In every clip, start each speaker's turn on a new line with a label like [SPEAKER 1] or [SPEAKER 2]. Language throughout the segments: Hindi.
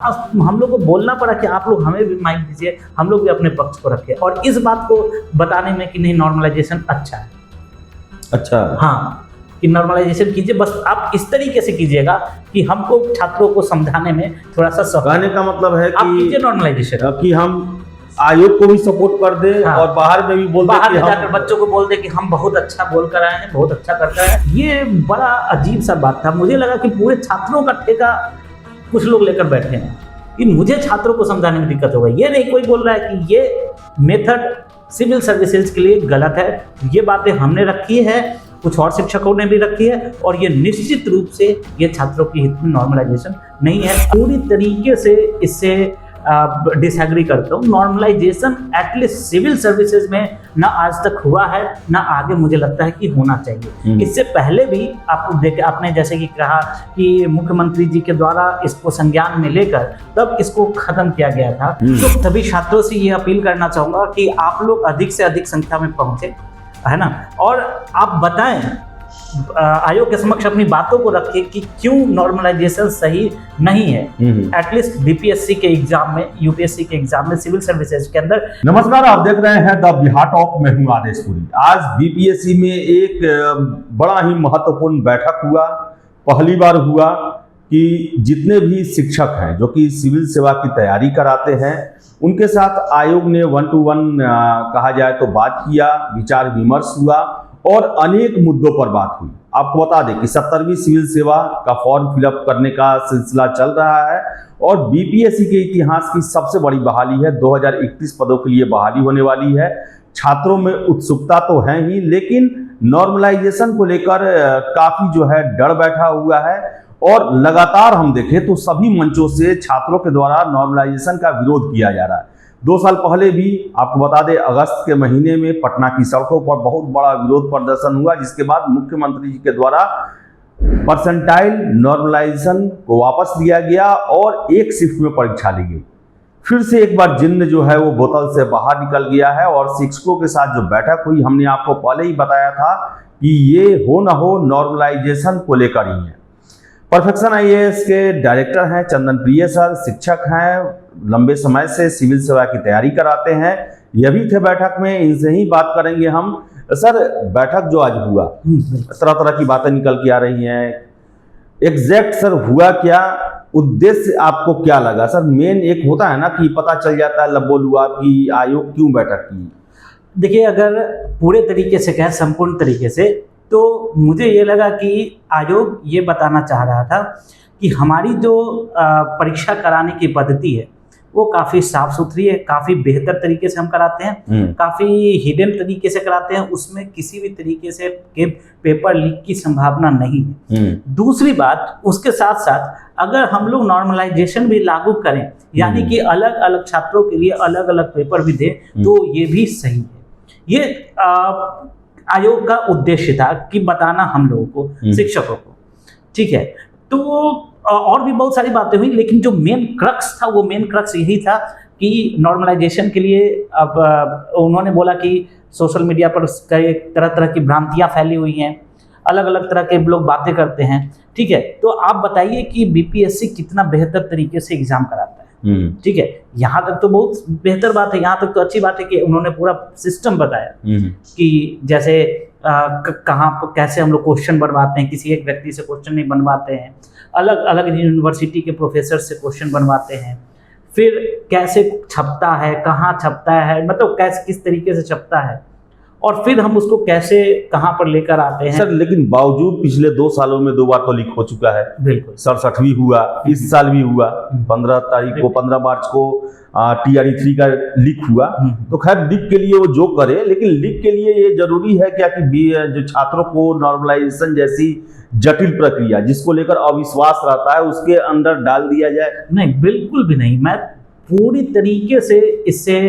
[SPEAKER 1] हम लोग को बोलना पड़ा कि आप लोग हमें भी माइक दीजिए, हम लोग भी अपने पक्ष को रखें और इस बात को बताने में कि नहीं नॉर्मलाइजेशन अच्छा है।
[SPEAKER 2] अच्छा,
[SPEAKER 1] हाँ, कि नॉर्मलाइजेशन कीजिए, बस आप इस तरीके से कीजिएगा कि हमको छात्रों को समझाने में थोड़ा सा
[SPEAKER 2] कहने का मतलब है
[SPEAKER 1] आप कीजिए नॉर्मलाइजेशन
[SPEAKER 2] कि हम आयोग को भी सपोर्ट कर दे। हाँ। और बाहर में भी बोल दे
[SPEAKER 1] बाहर
[SPEAKER 2] कि
[SPEAKER 1] में जाकर बच्चों को बोल दे कि हम बहुत अच्छा बोल कर आए हैं, बहुत अच्छा करते हैं। ये बड़ा अजीब सा बात था। मुझे लगा कि पूरे छात्रों का ठेका कुछ लोग लेकर बैठे हैं कि मुझे छात्रों को समझाने में दिक्कत होगा। ये नहीं कोई बोल रहा है कि ये मेथड सिविल सर्विसेज के लिए गलत है। ये बातें हमने रखी है, कुछ और शिक्षकों ने भी रखी है और ये निश्चित रूप से ये छात्रों की हित में नॉर्मलाइजेशन नहीं है। पूरी तरीके से इससे डिसएग्री करता हूँ। नॉर्मलाइजेशन एटलीस्ट सिविल सर्विसेज में ना आज तक हुआ है, ना आगे मुझे लगता है कि होना चाहिए। इससे पहले भी आपने जैसे कि कहा कि मुख्यमंत्री जी के द्वारा इसको संज्ञान में लेकर तब इसको खत्म किया गया था। तो सभी छात्रों से ये अपील करना चाहूँगा कि आप लोग अधिक से अधिक संख्या में पहुँचे, है ना, और आप बताएं आयोग के समक्ष अपनी बातों को रखें कि क्यों नॉर्मलाइजेशन सही नहीं है। एटलीस्ट बीपीएससी के एग्जाम में, यूपीएससी के एग्जाम में, सिविल सर्विसेज के अंदर।
[SPEAKER 2] नमस्कार, आप देख रहे हैं द बिहार टॉक में हूं आदेशपुरी। आज बीपीएससी में एक बड़ा ही महत्वपूर्ण बैठक हुआ। पहली बार हुआ कि जितने भी शिक्षक हैं जो कि सिविल सेवा की तैयारी कराते हैं, उनके साथ आयोग ने 1 to 1 कहा जाए तो बात किया, विचार विमर्श हुआ और अनेक मुद्दों पर बात हुई। आपको बता दें कि 70वीं सिविल सेवा का फॉर्म फिलअप करने का सिलसिला चल रहा है और बीपीएससी के इतिहास की सबसे बड़ी बहाली है। 2031 पदों के लिए बहाली होने वाली है। छात्रों में उत्सुकता तो है ही, लेकिन नॉर्मलाइजेशन को लेकर काफी जो है डर बैठा हुआ है और लगातार हम देखें तो सभी मंचों से छात्रों के द्वारा नॉर्मलाइजेशन का विरोध किया जा रहा है। 2 साल पहले भी आपको बता दें अगस्त के महीने में पटना की सड़कों पर बहुत बड़ा विरोध प्रदर्शन हुआ, जिसके बाद मुख्यमंत्री जी के द्वारा परसेंटाइल नॉर्मलाइजेशन को वापस लिया गया और एक शिफ्ट में परीक्षा ली गई। फिर से एक बार जिन्न जो है वो बोतल से बाहर निकल गया है और शिक्षकों के साथ जो बैठक हुई, हमने आपको पहले ही बताया था कि ये हो ना हो नॉर्मलाइजेशन को लेकर ही है। परफेक्शन आईएएस के डायरेक्टर हैं चंदन प्रिय सर, शिक्षक हैं, लंबे समय से सिविल सेवा की तैयारी कराते हैं। ये भी थे बैठक में, इनसे ही बात करेंगे हम। सर, बैठक जो आज हुआ, तरह तरह की बातें निकल के आ रही हैं। एग्जैक्ट सर हुआ क्या, उद्देश्य आपको क्या लगा? सर, मेन एक होता है ना कि पता चल जाता है लबोलुआ कि आयोग क्यों बैठक की।
[SPEAKER 1] देखिए, अगर पूरे तरीके से कहें, संपूर्ण तरीके से, तो मुझे ये लगा कि आयोग ये बताना चाह रहा था कि हमारी जो परीक्षा कराने की पद्धति है वो काफ़ी साफ सुथरी है, काफ़ी बेहतर तरीके से हम कराते हैं, काफ़ी हिडन तरीके से कराते हैं, उसमें किसी भी तरीके से के पेपर लीक की संभावना नहीं है। दूसरी बात, उसके साथ साथ अगर हम लोग नॉर्मलाइजेशन भी लागू करें, यानी कि अलग अलग छात्रों के लिए अलग अलग पेपर भी दें, तो ये भी सही है। ये आयोग का उद्देश्य था कि बताना हम लोगों को, शिक्षकों को, ठीक है। तो और भी बहुत सारी बातें हुई, लेकिन जो मेन क्रक्स था, वो मेन क्रक्स यही था कि नॉर्मलाइजेशन के लिए अब उन्होंने बोला कि सोशल मीडिया पर तरह तरह की भ्रांतियां फैली हुई हैं, अलग अलग तरह के लोग बातें करते हैं, ठीक है। तो आप बताइए कि बीपीएससी कितना बेहतर तरीके से एग्जाम कराता है, ठीक है। यहाँ तक तो बहुत बेहतर बात है, यहाँ तक तो अच्छी बात है कि उन्होंने पूरा सिस्टम बताया कि जैसे कहाँ कैसे हम लोग क्वेश्चन बनवाते हैं, किसी एक व्यक्ति से क्वेश्चन नहीं बनवाते हैं, अलग अलग यूनिवर्सिटी के प्रोफेसर से क्वेश्चन बनवाते हैं, फिर कैसे छपता है, कहाँ छपता है, मतलब कैसे किस तरीके से छपता है, और फिर हम उसको कैसे कहाँ पर लेकर आते हैं।
[SPEAKER 2] सर, लेकिन बावजूद पिछले 2 सालों में 2 बार तो लीक हो चुका है।
[SPEAKER 1] बिल्कुल,
[SPEAKER 2] 67वीं हुआ, इस साल भी हुआ, 15 मार्च को TRE3 का लीक हुआ। तो खैर, लीक के लिए वो जो करे, लेकिन लीक के लिए ये जरूरी है क्या कि जो छात्रों को नॉर्मलाइजेशन जैसी जटिल प्रक्रिया जिसको लेकर अविश्वास रहता है उसके अंदर डाल दिया जाए?
[SPEAKER 1] नहीं, बिल्कुल भी नहीं। मैं पूरी तरीके से इससे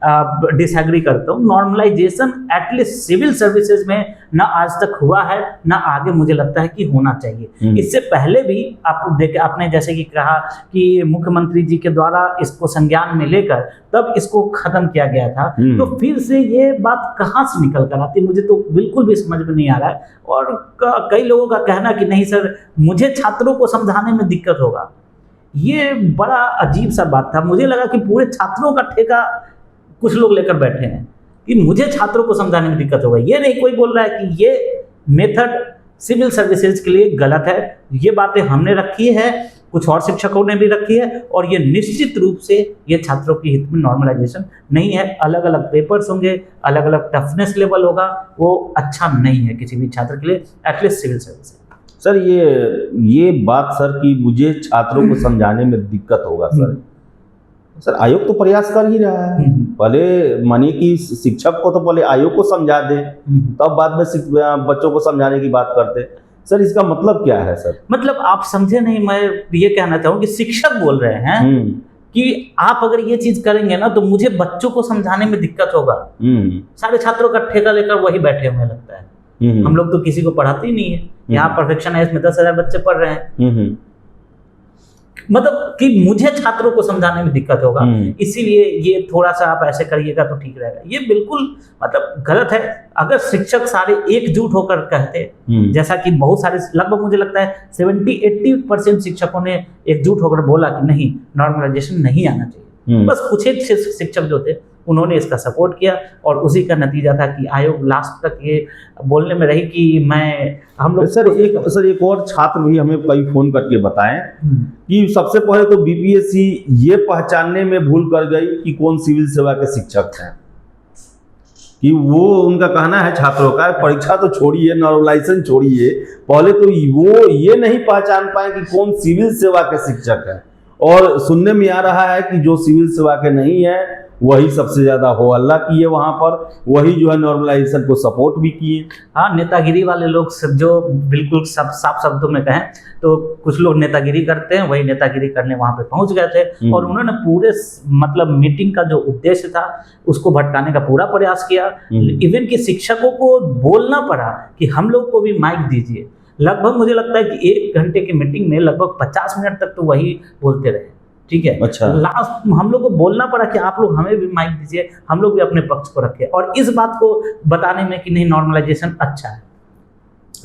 [SPEAKER 1] डिसएग्री करता हूँ। नॉर्मलाइजेशन एटलीस्ट सिविल सर्विसेज में ना आज तक हुआ है, ना आगे मुझे लगता है कि होना चाहिए। इससे पहले भी आपने जैसे कि कहा कि मुख्यमंत्री जी के द्वारा इसको संज्ञान में लेकर तब इसको खत्म किया गया था, तो फिर से ये बात कहाँ से निकल कर आती, मुझे तो बिल्कुल भी समझ में नहीं आ रहा है। और कई लोगों का कहना कि नहीं सर, मुझे छात्रों को समझाने में दिक्कत होगा। ये बड़ा अजीब सा बात था। मुझे लगा कि पूरे छात्रों का ठेका कुछ लोग लेकर बैठे हैं कि मुझे छात्रों को समझाने में दिक्कत होगा। ये नहीं कोई बोल रहा है कि ये मेथड सिविल सर्विसेज के लिए गलत है। ये बातें हमने रखी है, कुछ और शिक्षकों ने भी रखी है, और ये निश्चित रूप से ये छात्रों के हित में नॉर्मलाइजेशन नहीं है। अलग अलग पेपर्स होंगे, अलग अलग टफनेस लेवल होगा, वो अच्छा नहीं है किसी भी छात्र के लिए, एटलीस्ट सिविल सर्विस।
[SPEAKER 2] सर ये बात सर कि मुझे छात्रों को समझाने में दिक्कत होगा सर आयोग तो प्रयास कर ही रहा है। पहले मानिए कि शिक्षक को तो पहले आयोग को समझा दे, तब बाद में बच्चों को समझाने की बात करते। सर इसका मतलब क्या है सर?
[SPEAKER 1] मतलब आप समझे नहीं, मैं ये कहना चाहूँ कि शिक्षक बोल रहे हैं कि आप अगर ये चीज करेंगे ना तो मुझे बच्चों को समझाने में दिक्कत होगा। सारे छात्रों का ठेका लेकर वही बैठे हुए लगता है। हम लोग तो किसी को पढ़ाते ही नहीं है। यहाँ परफेक्शनाइज में 10,000 बच्चे पढ़ रहे हैं। मतलब कि मुझे छात्रों को समझाने में दिक्कत होगा, इसीलिए ये थोड़ा सा आप ऐसे करिएगा तो ठीक रहेगा। ये बिल्कुल मतलब गलत है। अगर शिक्षक सारे एकजुट होकर कहते, जैसा कि बहुत सारे, लगभग मुझे लगता है 70-80% शिक्षकों ने एकजुट होकर बोला कि नहीं, नॉर्मलाइजेशन नहीं आना चाहिए। बस कुछ एक शिक्षक जो थे उन्होंने इसका सपोर्ट किया, और उसी का नतीजा था कि आयोग लास्ट तक ये बोलने में रही कि हम लोग।
[SPEAKER 2] सर एक और छात्र भी हमें कई फोन करके बताएं कि सबसे पहले तो बीपीएससी ये पहचानने में भूल कर गई कि कौन सिविल सेवा के शिक्षक हैं, कि वो उनका कहना है छात्रों का, परीक्षा तो छोड़िए, नॉर्मलाइजेशन छोड़िए, पहले तो वो ये नहीं पहचान पाए कि कौन सिविल सेवा के शिक्षक है। और सुनने में आ रहा है कि जो सिविल सेवा के नहीं है वही सबसे ज्यादा हो हल्ला किए वहां पर, वही जो है नॉर्मलाइजेशन को सपोर्ट भी किए।
[SPEAKER 1] हाँ, नेतागिरी वाले लोग सब जो बिल्कुल सब साफ शब्दों में कहें तो कुछ लोग नेतागिरी करते हैं, वही नेतागिरी करने वहां पे पहुंच गए थे, और उन्होंने पूरे मतलब मीटिंग का जो उद्देश्य था उसको भटकाने का पूरा प्रयास किया। इवन कि शिक्षकों को बोलना पड़ा कि हम लोग को भी माइक दीजिए। लगभग मुझे लगता है कि 1 घंटे की मीटिंग में लगभग 50 मिनट तक तो वही बोलते रहे। ठीक है,
[SPEAKER 2] अच्छा।
[SPEAKER 1] लास्ट हम लोग को बोलना पड़ा कि आप लोग हमें भी माइक दीजिए, हम लोग भी अपने पक्ष को रखें, और इस बात को बताने में कि नहीं, नॉर्मलाइजेशन अच्छा है।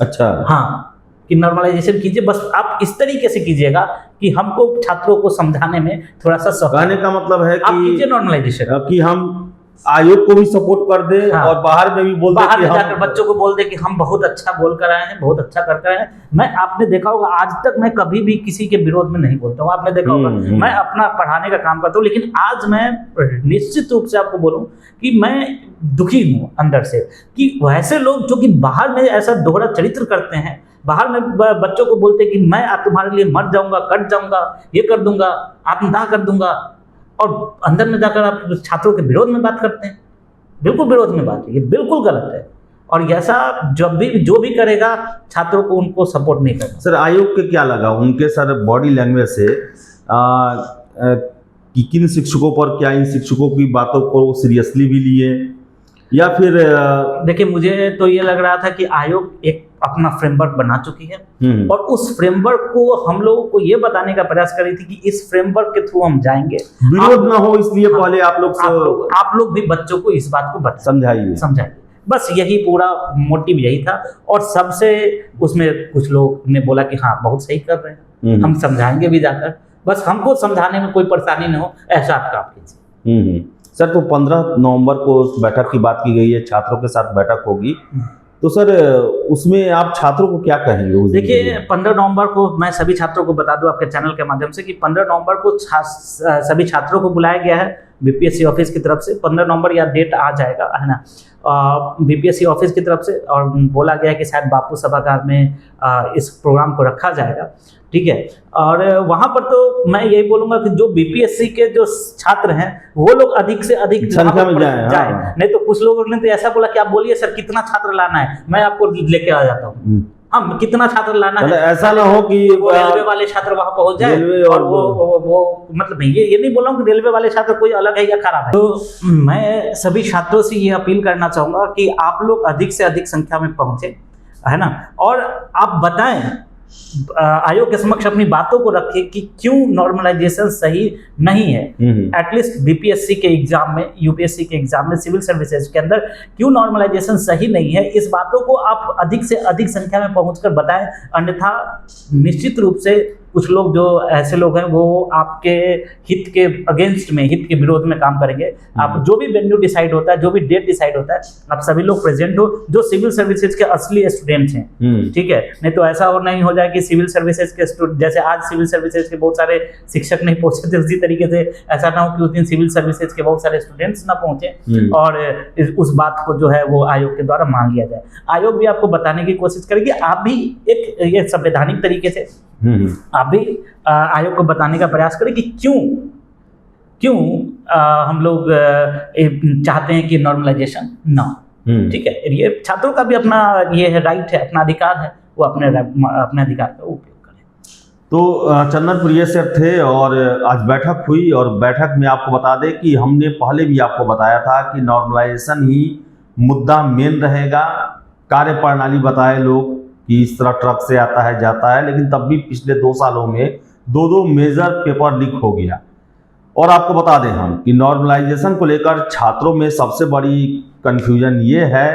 [SPEAKER 2] अच्छा,
[SPEAKER 1] हाँ, कि नॉर्मलाइजेशन कीजिए, बस आप इस तरीके से कीजिएगा कि हमको छात्रों को समझाने में थोड़ा सा
[SPEAKER 2] कहने का मतलब है
[SPEAKER 1] आप कीजिए नॉर्मलाइजेशन,
[SPEAKER 2] कि हम आयोग को भी सपोर्ट कर दे। हाँ। और बाहर में भी बोल दे,
[SPEAKER 1] बाहर में जाकर बच्चों को बोल दे कि हम बहुत अच्छा बोल कर आए हैं, बहुत अच्छा कर आए हैं। मैं, आपने देखा होगा, आज तक मैं कभी भी किसी के विरोध में नहीं बोलता हूँ, आपने देखा होगा। मैं अपना पढ़ाने का काम करता हूँ, लेकिन आज मैं निश्चित रूप से आपको बोलूँ कि मैं दुखी हूँ अंदर से कि वैसे लोग जो कि बाहर में ऐसा दोहरा चरित्र करते हैं, बाहर में बच्चों को बोलते हैं कि मैं तुम्हारे लिए मर जाऊंगा, कट जाऊंगा, ये कर दूंगा, आत्मदाह कर दूंगा, और अंदर में जाकर आप छात्रों के विरोध में बात करते हैं। बिल्कुल विरोध में बात है, ये बिल्कुल गलत है, और ऐसा जब भी जो भी करेगा छात्रों को उनको सपोर्ट नहीं करना।
[SPEAKER 2] सर आयोग के क्या लगा उनके सर बॉडी लैंग्वेज से कि किन शिक्षकों पर, क्या इन शिक्षकों की बातों को सीरियसली भी लिए, या फिर
[SPEAKER 1] देखिए, मुझे तो ये लग रहा था कि आयोग एक अपना फ्रेमवर्क बना चुकी है, और उस फ्रेमवर्क को हम लोगों को ये बताने का प्रयास कर रही थी कि इस फ्रेमवर्क के थ्रू हम जाएंगे,
[SPEAKER 2] विरोध ना हो, इसलिए पहले आप
[SPEAKER 1] लोग भी बच्चों को इस बात को
[SPEAKER 2] समझाइए।
[SPEAKER 1] बस यही पूरा मोटिव यही था, और सबसे उसमें कुछ लोग ने बोला कि हाँ बहुत सही कर रहे हैं, हम समझाएंगे भी जाकर, बस हमको समझाने में कोई परेशानी न हो, ऐसा आप काम कीजिए।
[SPEAKER 2] सर तो 15 नवंबर को उस बैठक की बात की गई है, छात्रों के साथ बैठक होगी, तो सर उसमें आप छात्रों को क्या कहेंगे?
[SPEAKER 1] देखिए, 15 नवंबर को मैं सभी छात्रों को बता दूं आपके चैनल के माध्यम से कि 15 नवंबर को सभी छात्रों को बुलाया गया है बीपीएससी ऑफिस की तरफ से। 15 नवंबर या डेट आ जाएगा, है ना, बीपीएससी ऑफिस की तरफ से, और बोला गया है कि शायद बापू सभागार में इस प्रोग्राम को रखा जाएगा। ठीक है, और वहां पर तो मैं यही बोलूंगा कि जो बीपीएससी के जो छात्र हैं वो लोग अधिक से अधिक
[SPEAKER 2] संख्या में जाए।
[SPEAKER 1] नहीं तो कुछ लोगों ने तो ऐसा बोला कि आप बोलिए सर कितना छात्र लाना है, मैं आपको लेके आ जाता हूँ। हम कितना छात्र लाना है,
[SPEAKER 2] ऐसा ना हो कि
[SPEAKER 1] रेलवे वाले छात्र वहां पहुंच जाए, और वो मतलब ये नहीं बोल रहा हूँ कि रेलवे वाले छात्र कोई अलग है या खराब है। तो मैं सभी छात्रों से ये अपील करना चाहूंगा कि आप लोग अधिक से अधिक संख्या में पहुंचे, है ना, और आप बताएं, आयोग के समक्ष अपनी बातों को रखें कि क्यों नॉर्मलाइजेशन सही नहीं है। एटलीस्ट बीपीएससी के एग्जाम में, यूपीएससी के एग्जाम में, सिविल सर्विसेज के अंदर क्यों नॉर्मलाइजेशन सही नहीं है, इस बातों को आप अधिक से अधिक संख्या में पहुंचकर बताएं, अन्यथा निश्चित रूप से कुछ लोग जो ऐसे लोग हैं वो आपके हित के अगेंस्ट में, हित के विरोध में काम करेंगे। आप जो भी वेन्यू डिसाइड होता है, जो भी डेट डिसाइड होता है, आप सभी लोग प्रेजेंट हो जो सिविल सर्विसेज के असली स्टूडेंट्स हैं, ठीक है। नहीं तो ऐसा और नहीं हो जाए कि सिविल सर्विसेज के जैसे आज सिविल सर्विसेज के बहुत सारे शिक्षक नहीं पहुंचे थे, उसी तरीके से ऐसा ना हो कि उस दिन सिविल सर्विसेज के बहुत सारे स्टूडेंट्स ना पहुंचे और उस बात को जो है वो आयोग के द्वारा मान लिया जाए। आयोग भी आपको बताने की कोशिश करेगी, आप भी एक ये संवैधानिक तरीके से आप भी आयोग को बताने का प्रयास करें कि क्यों हम लोग चाहते हैं कि नॉर्मलाइजेशन ना, ठीक है। ये छात्रों का भी अपना ये है, राइट है, अपना अधिकार है, वो अपने अधिकार का उपयोग करें।
[SPEAKER 2] तो चंदन प्रिय सर थे और आज बैठक हुई और बैठक में आपको बता दें कि हमने पहले भी आपको बताया था कि नॉर्मलाइजेशन ही मुद्दा मेन रहेगा। कार्य प्रणाली बताए लोग कि इस तरह ट्रक से आता है जाता है, लेकिन तब भी पिछले 2 सालों में 2 मेजर पेपर लीक हो गया। और आपको बता दें हम कि नॉर्मलाइजेशन को लेकर छात्रों में सबसे बड़ी कन्फ्यूजन ये है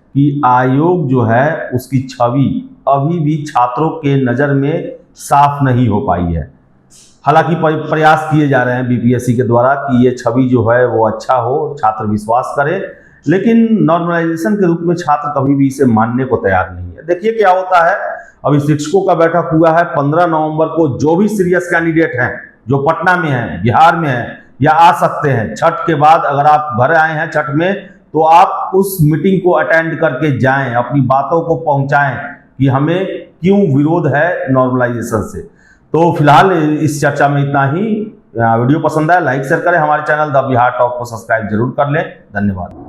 [SPEAKER 2] कि आयोग जो है उसकी छवि अभी भी छात्रों के नज़र में साफ नहीं हो पाई है। हालांकि प्रयास किए जा रहे हैं बीपीएससी के द्वारा कि ये छवि जो है वो अच्छा हो, छात्र विश्वास करें, लेकिन नॉर्मलाइजेशन के रूप में छात्र कभी भी इसे मानने को तैयार नहीं है। देखिए क्या होता है, अभी शिक्षकों का बैठक हुआ है 15 नवंबर को। जो भी सीरियस कैंडिडेट हैं जो पटना में हैं, बिहार में हैं या आ सकते हैं, छठ के बाद अगर आप घर आए हैं छठ में, तो आप उस मीटिंग को अटेंड करके जाएं, अपनी बातों को पहुंचाएं कि हमें क्यों विरोध है नॉर्मलाइजेशन से। तो फिलहाल इस चर्चा में इतना ही। वीडियो पसंद आया लाइक शेयर करें, हमारे चैनल द बिहार टॉक को सब्सक्राइब जरूर कर लें। धन्यवाद।